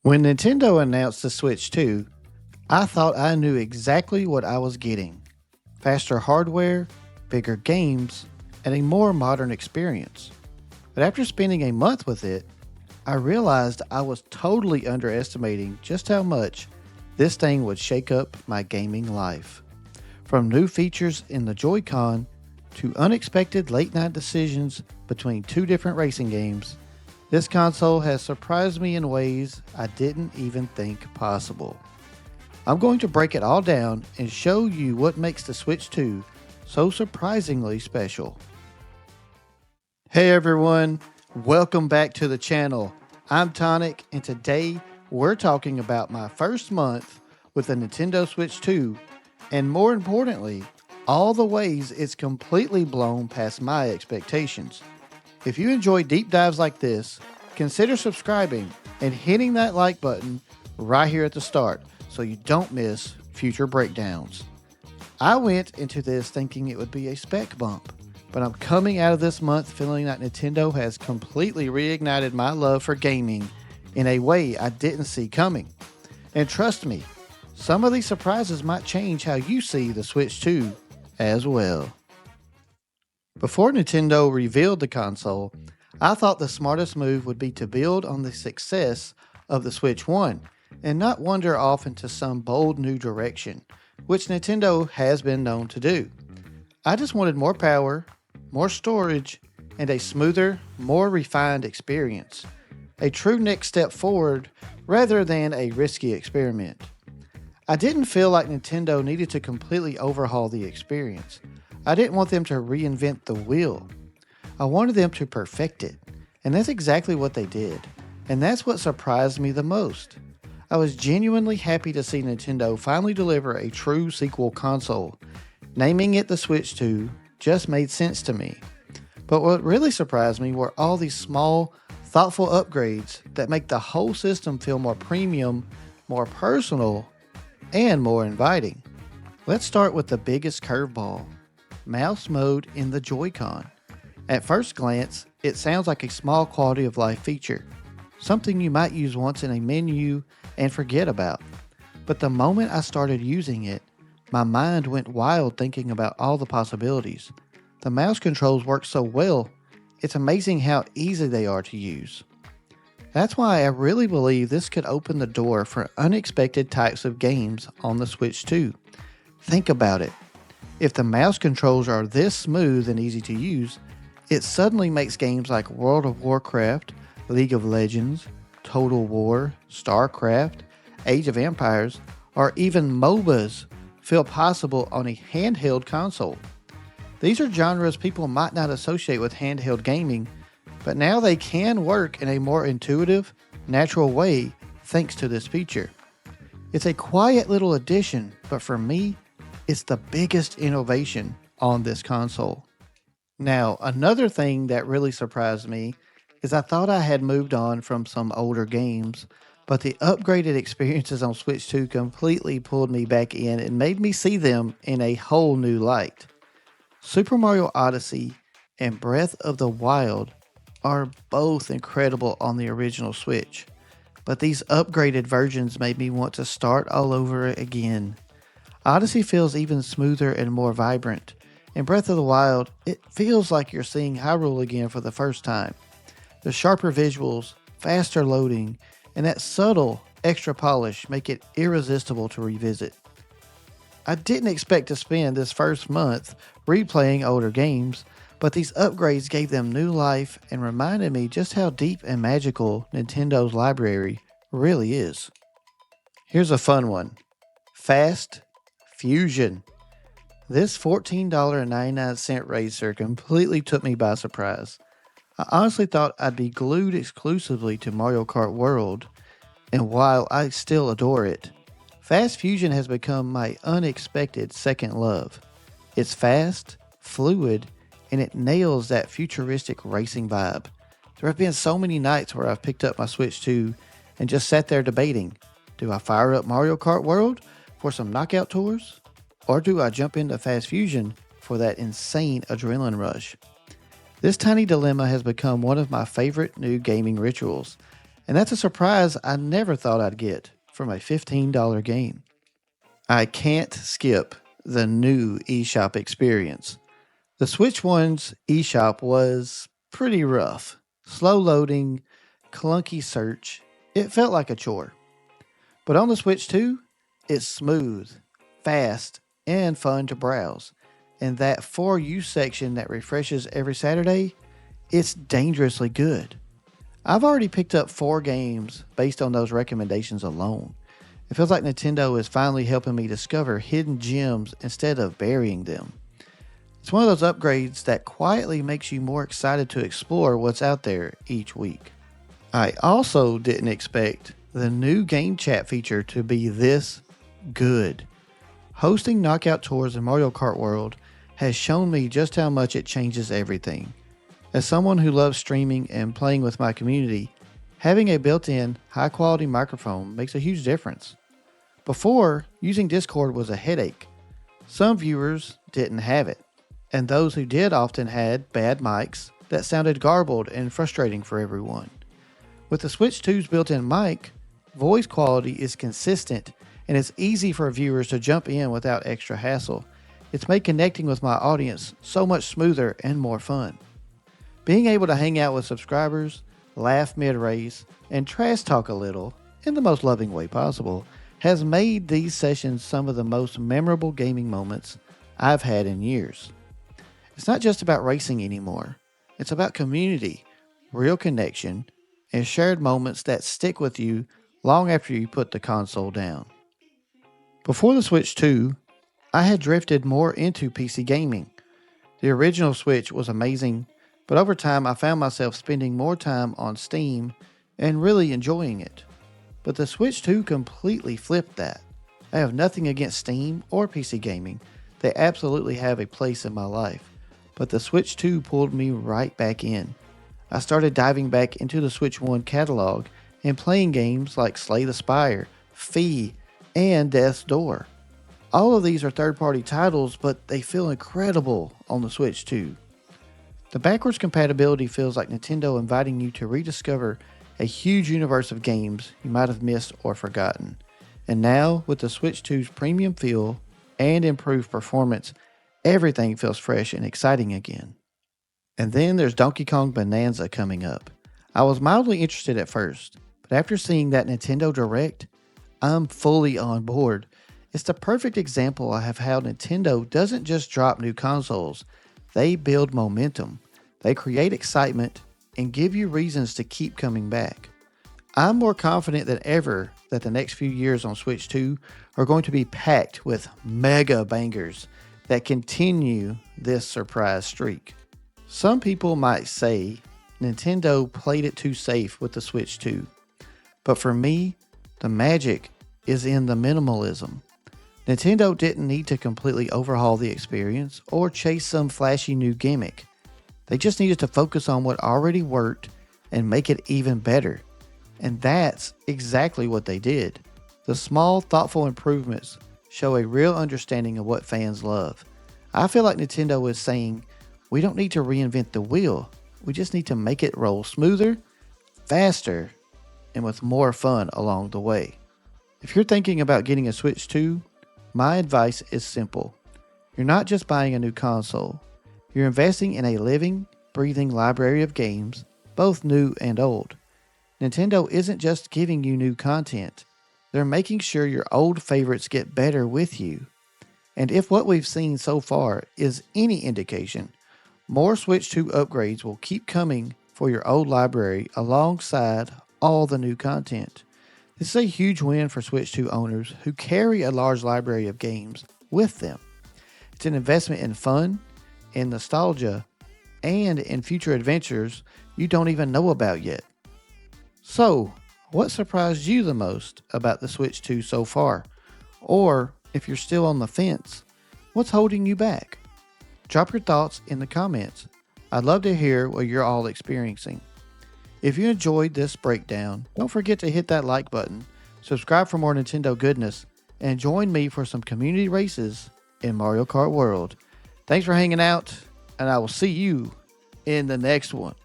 When Nintendo announced the Switch 2, I thought I knew exactly what I was getting: faster hardware, bigger games, and a more modern experience. But after spending a month with it, I realized I was totally underestimating just how much this thing would shake up my gaming life. From new features in the Joy-Con to unexpected late night decisions between two different racing games, this console has surprised me in ways I didn't even think possible. I'm going to break it all down and show you what makes the Switch 2 so surprisingly special. Hey everyone, welcome back to the channel. I'm Tonic, and today we're talking about my first month with the Nintendo Switch 2, and more importantly, all the ways it's completely blown past my expectations. If you enjoy deep dives like this, consider subscribing and hitting that like button right here at the start so you don't miss future breakdowns. I went into this thinking it would be a spec bump, but I'm coming out of this month feeling that Nintendo has completely reignited my love for gaming in a way I didn't see coming. And trust me, some of these surprises might change how you see the Switch 2 as well. Before Nintendo revealed the console, I thought the smartest move would be to build on the success of the Switch 1 and not wander off into some bold new direction, which Nintendo has been known to do. I just wanted more power, more storage, and a smoother, more refined experience. A true next step forward rather than a risky experiment. I didn't feel like Nintendo needed to completely overhaul the experience. I didn't want them to reinvent the wheel. I wanted them to perfect it. And that's exactly what they did. And that's what surprised me the most. I was genuinely happy to see Nintendo finally deliver a true sequel console. Naming it the Switch 2 just made sense to me. But what really surprised me were all these small, thoughtful upgrades that make the whole system feel more premium, more personal, and more inviting. Let's start with the biggest curveball: mouse mode in the Joy-Con. At first glance, it sounds like a small quality of life feature, something you might use once in a menu and forget about. But the moment I started using it, my mind went wild thinking about all the possibilities. The mouse controls work so well, it's amazing how easy they are to use. That's why I really believe this could open the door for unexpected types of games on the Switch 2. Think about it. If the mouse controls are this smooth and easy to use, it suddenly makes games like World of Warcraft, League of Legends, Total War, StarCraft, Age of Empires, or even MOBAs feel possible on a handheld console. These are genres people might not associate with handheld gaming, but now they can work in a more intuitive, natural way thanks to this feature. It's a quiet little addition, but for me, it's the biggest innovation on this console. Now, another thing that really surprised me is I thought I had moved on from some older games, but the upgraded experiences on Switch 2 completely pulled me back in and made me see them in a whole new light. Super Mario Odyssey and Breath of the Wild are both incredible on the original Switch, but these upgraded versions made me want to start all over again. Odyssey feels even smoother and more vibrant. In Breath of the Wild, it feels like you're seeing Hyrule again for the first time. The sharper visuals, faster loading, and that subtle extra polish make it irresistible to revisit. I didn't expect to spend this first month replaying older games, but these upgrades gave them new life and reminded me just how deep and magical Nintendo's library really is. Here's a fun one: Fast Fusion. This $14.99 racer completely took me by surprise. I honestly thought I'd be glued exclusively to Mario Kart World, and while I still adore it, Fast Fusion has become my unexpected second love. It's fast, fluid, and it nails that futuristic racing vibe. There have been so many nights where I've picked up my Switch 2 and just sat there debating, do I fire up Mario Kart World for some knockout tours? Or do I jump into Fast Fusion for that insane adrenaline rush? This tiny dilemma has become one of my favorite new gaming rituals, And that's a surprise I never thought I'd get from a $15 game. I can't skip the new eShop experience. The Switch One's eShop was pretty rough. Slow loading, clunky search. It felt like a chore. But on the Switch 2, it's smooth, fast, and fun to browse. And that For You section that refreshes every Saturday, it's dangerously good. I've already picked up 4 games based on those recommendations alone. It feels like Nintendo is finally helping me discover hidden gems instead of burying them. It's one of those upgrades that quietly makes you more excited to explore what's out there each week. I also didn't expect the new game chat feature to be this good. Hosting knockout tours in Mario Kart World has shown me just how much it changes everything. As someone who loves streaming and playing with my community, having a built-in, high-quality microphone makes a huge difference. Before, using Discord was a headache. Some viewers didn't have it, and those who did often had bad mics that sounded garbled and frustrating for everyone. With the Switch 2's built-in mic, voice quality is consistent and it's easy for viewers to jump in without extra hassle. It's made connecting with my audience so much smoother and more fun. Being able to hang out with subscribers, laugh mid-race, and trash talk a little, in the most loving way possible, has made these sessions some of the most memorable gaming moments I've had in years. It's not just about racing anymore. It's about community, real connection, and shared moments that stick with you long after you put the console down. Before the Switch 2, I had drifted more into PC gaming. The original Switch was amazing, but over time I found myself spending more time on Steam and really enjoying it. But the Switch 2 completely flipped that. I have nothing against Steam or PC gaming. They absolutely have a place in my life. But the Switch 2 pulled me right back in. I started diving back into the Switch 1 catalog and playing games like Slay the Spire, Fee, and Death's Door. All of these are third-party titles, but they feel incredible on the Switch 2. The backwards compatibility feels like Nintendo inviting you to rediscover a huge universe of games you might have missed or forgotten. And now, with the Switch 2's premium feel and improved performance, everything feels fresh and exciting again. And then there's Donkey Kong Bonanza coming up. I was mildly interested at first, but after seeing that Nintendo Direct, I'm fully on board. It's the perfect example of how Nintendo doesn't just drop new consoles, they build momentum. They create excitement and give you reasons to keep coming back. I'm more confident than ever that the next few years on Switch 2 are going to be packed with mega bangers that continue this surprise streak. Some people might say Nintendo played it too safe with the Switch 2, but for me, the magic is in the minimalism. Nintendo didn't need to completely overhaul the experience or chase some flashy new gimmick. They just needed to focus on what already worked and make it even better. And that's exactly what they did. The small, thoughtful improvements show a real understanding of what fans love. I feel like Nintendo is saying, we don't need to reinvent the wheel. We just need to make it roll smoother, faster, and with more fun along the way. If you're thinking about getting a Switch 2, my advice is simple. You're not just buying a new console. You're investing in a living, breathing library of games, both new and old. Nintendo isn't just giving you new content. They're making sure your old favorites get better with you. And if what we've seen so far is any indication, more Switch 2 upgrades will keep coming for your old library alongside all the new content. This is a huge win for Switch 2 owners who carry a large library of games with them. It's an investment in fun, in nostalgia, and in future adventures you don't even know about yet. So, what surprised you the most about the Switch 2 so far? Or, if you're still on the fence, what's holding you back? Drop your thoughts in the comments. I'd love to hear what you're all experiencing. If you enjoyed this breakdown, don't forget to hit that like button, subscribe for more Nintendo goodness, and join me for some community races in Mario Kart World. Thanks for hanging out, and I will see you in the next one.